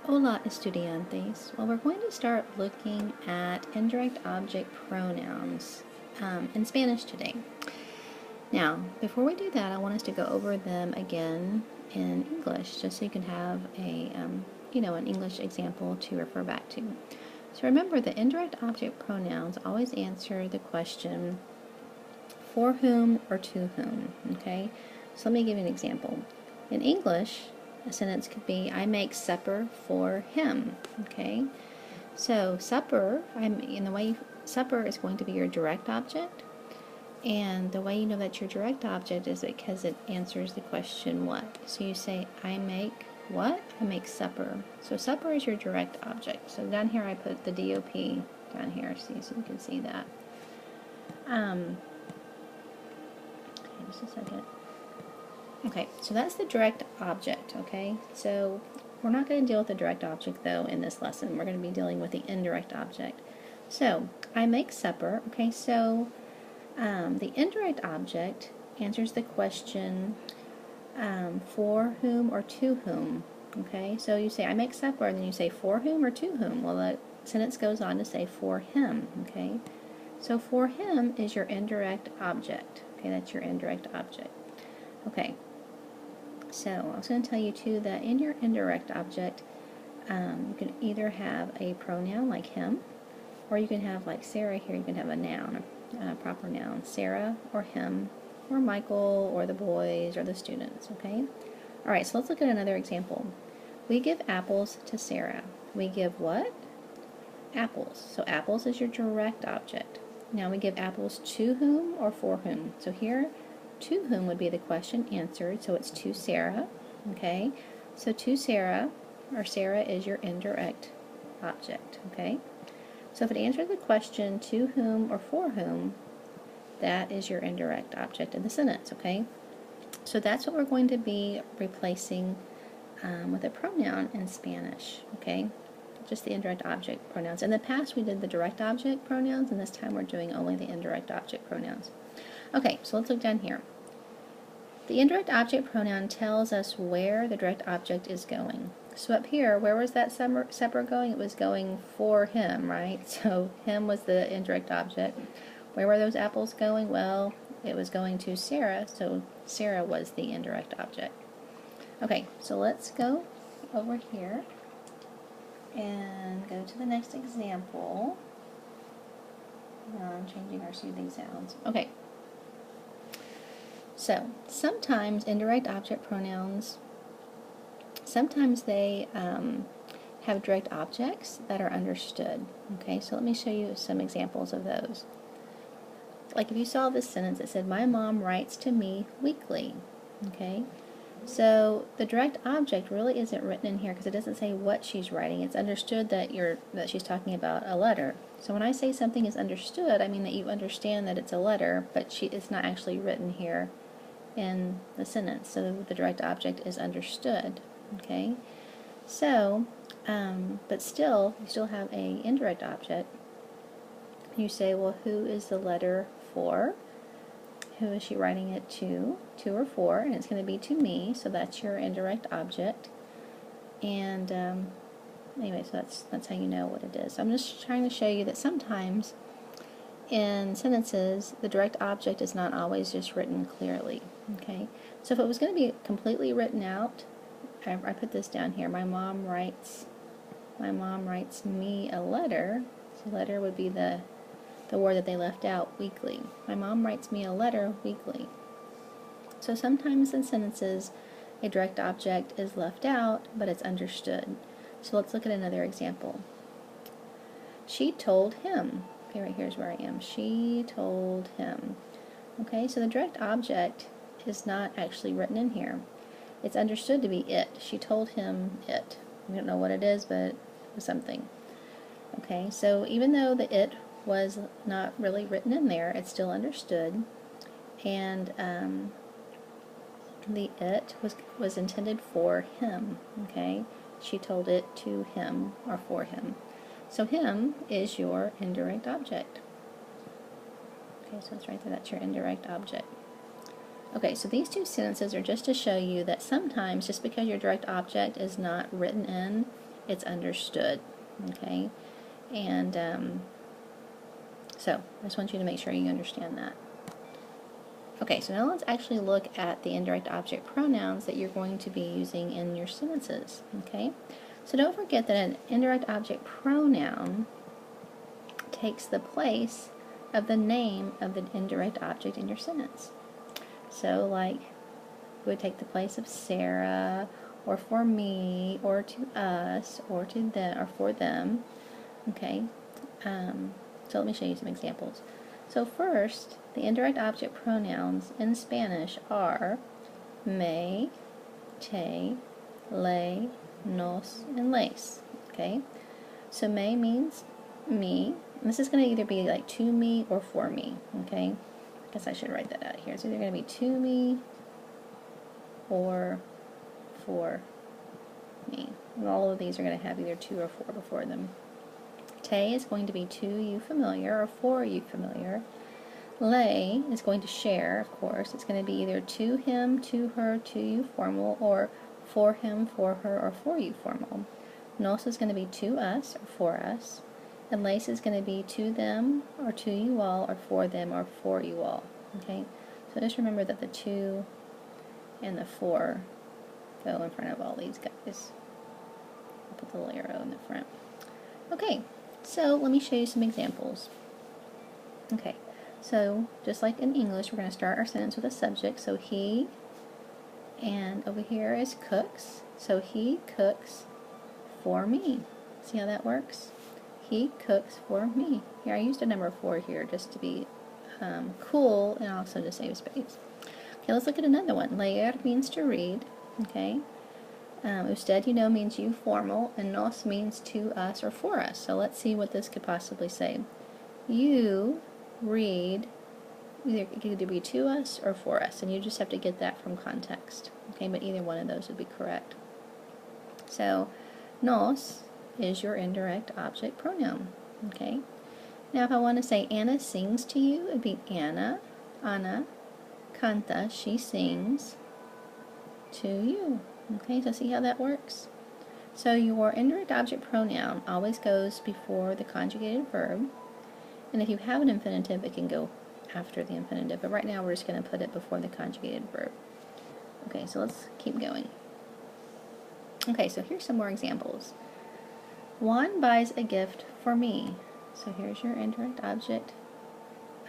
Hola, estudiantes. Well, we're going to start looking at indirect object pronouns in Spanish today. Now, before we do that, I want us to go over them again in English, just so you can have an English example to refer back to. So remember, the indirect object pronouns always answer the question, for whom or to whom, okay? So let me give you an example. In English, a sentence could be, I make supper for him, okay? So supper, supper is going to be your direct object, and the way you know that's your direct object is because it answers the question what. So you say, I make what? I make supper. So supper is your direct object. So down here I put the DOP down here, so you can see that. Okay, just a second. Okay, so that's the direct object, okay? So we're not going to deal with the direct object, though, in this lesson. We're going to be dealing with the indirect object. So, I make supper, okay? So, the indirect object answers the question for whom or to whom, okay? So you say, I make supper, and then you say for whom or to whom? Well, the sentence goes on to say for him, okay? So, for him is your indirect object, okay? That's your indirect object. Okay. So I was going to tell you too that in your indirect object, you can either have a pronoun like him, or you can have, like Sarah here, you can have a noun, a proper noun, Sarah or him, or Michael, or the boys, or the students, okay? Alright, so let's look at another example. We give apples to Sarah. We give what? Apples. So apples is your direct object. Now we give apples to whom or for whom? So here, to whom would be the question answered, so it's to Sarah, okay? So to Sarah, or Sarah is your indirect object, okay? So if it answers the question to whom or for whom, that is your indirect object in the sentence, okay? So that's what we're going to be replacing with a pronoun in Spanish, okay? Just the indirect object pronouns. In the past we did the direct object pronouns, and this time we're doing only the indirect object pronouns. Okay, so let's look down here. The indirect object pronoun tells us where the direct object is going. So up here, where was that supper going? It was going for him, right? So him was the indirect object. Where were those apples going? Well, it was going to Sarah, so Sarah was the indirect object. Okay, so let's go over here and go to the next example. I'm changing our soothing sounds. Okay. So, sometimes indirect object pronouns, sometimes they have direct objects that are understood. Okay, so let me show you some examples of those. Like if you saw this sentence, it said, my mom writes to me weekly. Okay, so the direct object really isn't written in here because it doesn't say what she's writing. It's understood that she's talking about a letter. So when I say something is understood, I mean that you understand that it's a letter, but it's not actually written here in the sentence. So the direct object is understood. Okay, so but still you still have a indirect object. You say, well, who is the letter for? Who is she writing it to or for? And it's going to be to me, so that's your indirect object. And anyway, so that's how you know what it is. I'm just trying to show you that sometimes in sentences the direct object is not always just written clearly. Okay, so if it was going to be completely written out, I put this down here. My mom writes me a letter. So letter would be the word that they left out, weekly. My mom writes me a letter weekly. So sometimes in sentences a direct object is left out, but it's understood. So let's look at another example. She told him. Okay, right here's where I am. She told him. Okay, so the direct object is not actually written in here. It's understood to be it. She told him it. We don't know what it is, but it was something. Okay, so even though the it was not really written in there, it's still understood, and the it was intended for him. Okay, she told it to him or for him. So him is your indirect object. Okay, so it's right there, that's your indirect object. Okay, so these two sentences are just to show you that sometimes, just because your direct object is not written in, it's understood, okay? And so I just want you to make sure you understand that. Okay, so now let's actually look at the indirect object pronouns that you're going to be using in your sentences, okay? So don't forget that an indirect object pronoun takes the place of the name of the indirect object in your sentence. So like, it would take the place of Sarah, or for me, or to us, or to them, or for them, okay? So let me show you some examples. So first, the indirect object pronouns in Spanish are me, te, le, nos, and les, okay? So me means me, and this is going to either be like to me or for me, okay? I guess I should write that out here. It's either going to be to me or for me. And all of these are going to have either to or for before them. Te is going to be to you familiar or for you familiar. Le is going to share, of course. It's going to be either to him, to her, to you formal, or for him, for her, or for you formal. Nos is going to be to us or for us. And les is going to be to them or to you all or for them or for you all. Okay? So just remember that the to and the for go in front of all these guys. I'll put the little arrow in the front. Okay, so let me show you some examples. Okay, so just like in English, we're going to start our sentence with a subject. So he, and over here is cooks. So he cooks for me. See how that works? He cooks for me. Here, I used a number 4 here just to be cool and also to save space. Okay, let's look at another one. Leer means to read. Okay. Usted, you know, means you formal, and nos means to us or for us. So let's see what this could possibly say. You read, it could either be to us or for us, and you just have to get that from context. Okay, but either one of those would be correct. So, nos is your indirect object pronoun. Okay. Now, if I want to say Anna sings to you, it would be Anna canta, she sings to you. Okay, so see how that works? So your indirect object pronoun always goes before the conjugated verb, and if you have an infinitive, it can go after the infinitive, but right now we're just going to put it before the conjugated verb. Okay, so let's keep going. Okay, so here's some more examples. Juan buys a gift for me. So here's your indirect object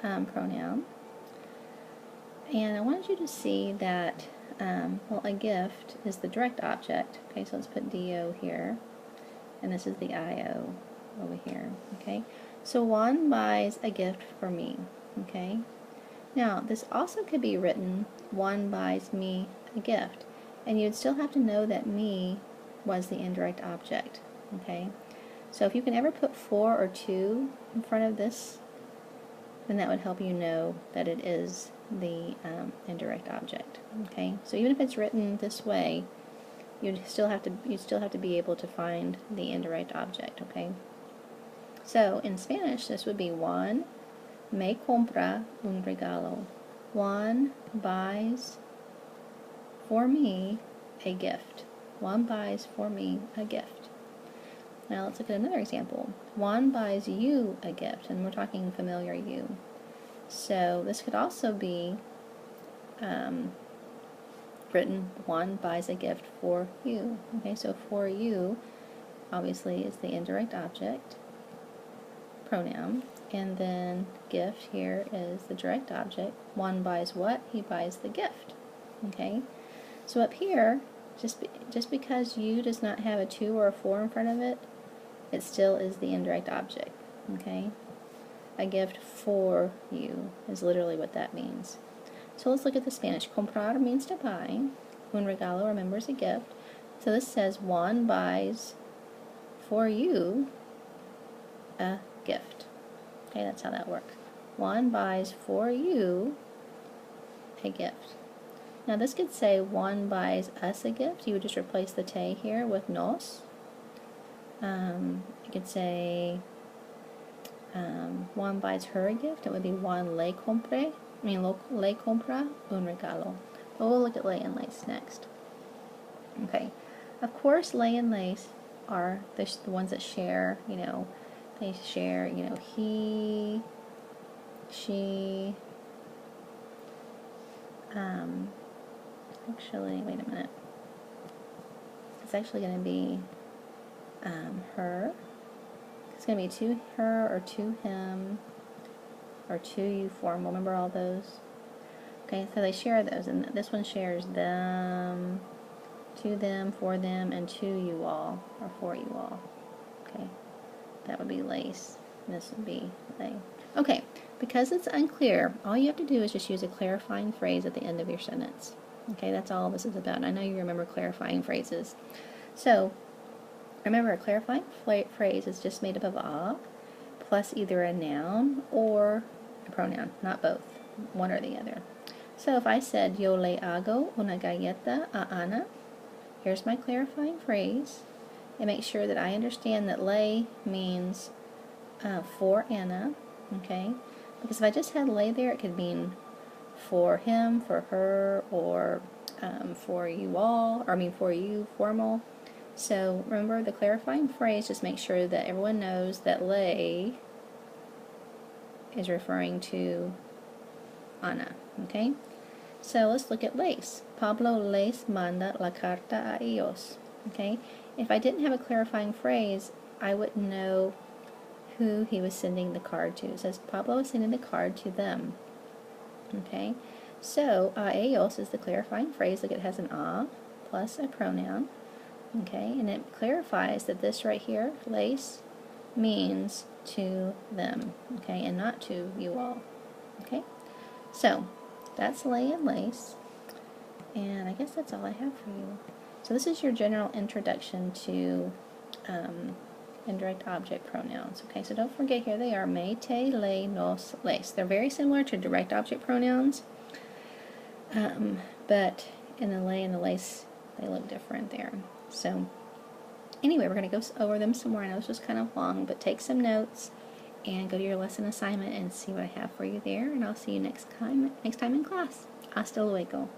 pronoun. And I wanted you to see that, well, a gift is the direct object. Okay, so let's put DO here. And this is the IO over here. Okay, so Juan buys a gift for me. Okay, now this also could be written, Juan buys me a gift. And you'd still have to know that me was the indirect object. Okay, so if you can ever put for or to in front of this, then that would help you know that it is the indirect object. Okay, so even if it's written this way, you'd still have to be able to find the indirect object. Okay, so in Spanish this would be Juan me compra un regalo. Juan buys for me a gift. Juan buys for me a gift. Now let's look at another example. Juan buys you a gift, and we're talking familiar you. So this could also be written, Juan buys a gift for you. Okay, so for you obviously is the indirect object pronoun, and then gift here is the direct object. Juan buys what? He buys the gift. Okay, so up here, just because you does not have a to or a for in front of it, it still is the indirect object. Okay, a gift for you is literally what that means. So let's look at the Spanish. Comprar means to buy. Un regalo, remember, is a gift. So this says Juan buys for you a gift. Okay, that's how that works. Juan buys for you a gift. Now this could say Juan buys us a gift. You would just replace the te here with nos. You could say Juan buys her a gift. It would be Juan le compra un regalo. But we'll look at le and lace next. Okay, of course le and lace are the ones that share, they share, he, she, actually, wait a minute. It's actually going to be her. It's going to be to her or to him or to you formal. Remember all those? Okay, so they share those, and this one shares them, to them, for them, and to you all, or for you all. Okay, that would be lace. This would be lay. Okay, because it's unclear, all you have to do is just use a clarifying phrase at the end of your sentence. Okay, that's all this is about. And I know you remember clarifying phrases. So, remember, a clarifying phrase is just made up of a plus either a noun or a pronoun, not both, one or the other. So if I said, yo le hago una galleta a Ana, here's my clarifying phrase. It makes sure that I understand that le means for Anna, okay? Because if I just had le there, it could mean for him, for her, or for you all, or I mean for you, formal. So remember, the clarifying phrase just makes sure that everyone knows that le is referring to Ana, okay? So let's look at les. Pablo les manda la carta a ellos, okay? If I didn't have a clarifying phrase, I wouldn't know who he was sending the card to. It says Pablo is sending the card to them, okay? So a ellos is the clarifying phrase. Look, it has an a plus a pronoun. Okay, and it clarifies that this right here, les, means to them, okay, and not to you all, okay? So, that's lay and lace, and I guess that's all I have for you. So this is your general introduction to indirect object pronouns, okay? So don't forget, here they are, me, te, le, nos, les. They're very similar to direct object pronouns, but in the lay and the lace, they look different there. So, anyway, we're going to go over them some more. I know this was kind of long, but take some notes and go to your lesson assignment and see what I have for you there. And I'll see you next time in class. Hasta luego.